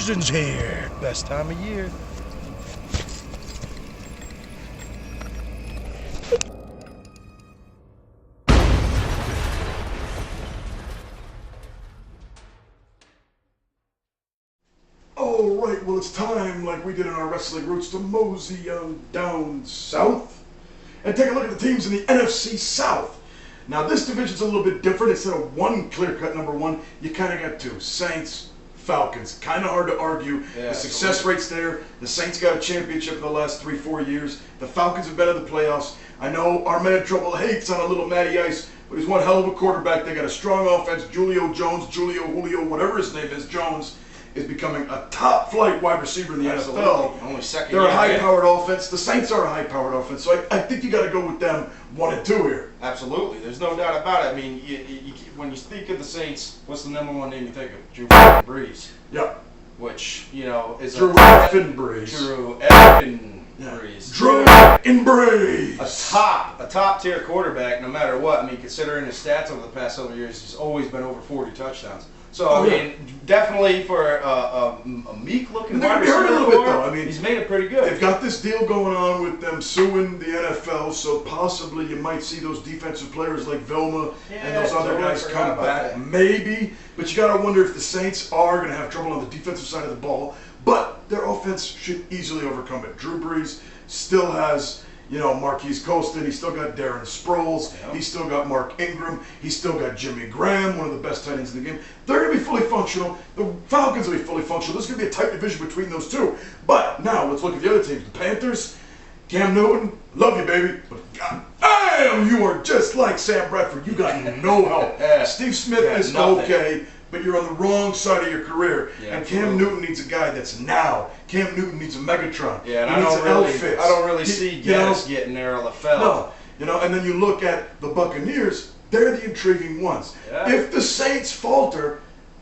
season's here. Best time of year. Alright, well it's time, like we did in our wrestling roots, to mosey on down south and take a look at the teams in the NFC South. Now this division's a little bit different. Instead of one clear-cut number one, you kind of got two. Saints, Falcons. Kind of hard to argue. Yeah, the success rate's there. The Saints got a championship in the last 3-4 years. The Falcons have been in the playoffs. I know our man in trouble hates on a little Matty Ice, but he's one hell of a quarterback. They got a strong offense. Julio, Julio, whatever his name is, Jones, is becoming a top-flight wide receiver in the NFL. Only second. They're a high-powered offense. The Saints are a high-powered offense, so I think you got to go with them 1 and 2 here. Absolutely, there's no doubt about it. I mean, when you speak of the Saints, what's the number one name you think of? Drew Brees. Yeah. Which is Drew effing Brees. Drew effing Brees. Drew effing Brees. A top tier quarterback, no matter what. I mean, considering his stats over the past several years, he's always been over 40 touchdowns. So, I mean, definitely for a meek-looking wide receiver, a little bit, though. I mean, he's made it pretty good. They've got this deal going on with them suing the NFL, so possibly you might see those defensive players like Vilma and those other guys come back. Maybe, but you got to wonder if the Saints are going to have trouble on the defensive side of the ball. But their offense should easily overcome it. Drew Brees still has, Marquise Colston. He's still got Darren Sproles. Yep. He's still got Mark Ingram. He's still got Jimmy Graham, one of the best tight ends in the game. They're going to be fully functional. The Falcons will be fully functional. There's going to be a tight division between those two. But now let's look at the other teams. The Panthers, Cam Newton, love you, baby. But God damn, you are just like Sam Bradford. You got no help. Steve Smith is okay, but you're on the wrong side of your career. Yeah, and Cam Newton needs a guy that's now. Cam Newton needs a Megatron. Yeah, and he I needs don't really see Gaddis getting there on the felt. No, and then you look at the Buccaneers, they're the intriguing ones. Yeah. If the Saints falter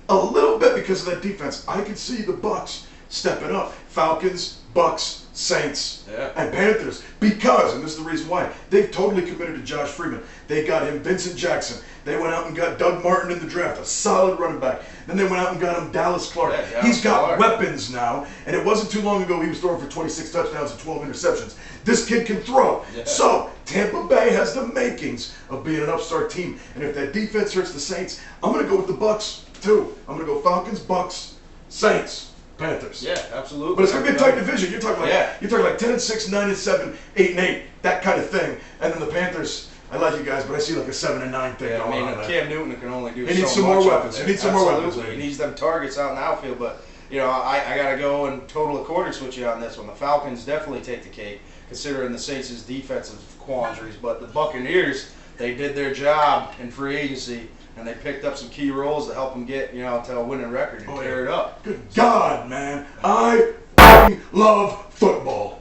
a little bit because of that defense, I could see the Bucs stepping up. Falcons, Bucs, Saints, and Panthers. Because, and this is the reason why, they've totally committed to Josh Freeman. They got him Vincent Jackson. They went out and got Doug Martin in the draft, a solid running back. Then they went out and got him Dallas Clark. He's got weapons now, and it wasn't too long ago he was throwing for 26 touchdowns and 12 interceptions. This kid can throw. Yeah. So, Tampa Bay has the makings of being an upstart team. And if that defense hurts the Saints, I'm going to go with the Bucs, too. I'm going to go Falcons, Bucs, Saints. Panthers. Yeah, absolutely. But it's going to be a tight division. You're talking like 10-6, 9-7, 8-8, that kind of thing. And then the Panthers, I like you guys, but I see like a 7-9 thing going on. Cam Newton can only do so much. He needs some more weapons. He needs some more weapons. He needs them targets out in the outfield. But, I got to go in total accordance with you on this one. The Falcons definitely take the cake, considering the Saints' defensive quandaries. But the Buccaneers, they did their job in free agency. And they picked up some key roles to help them get, to a winning record and tear it up. Good God, man. I love football.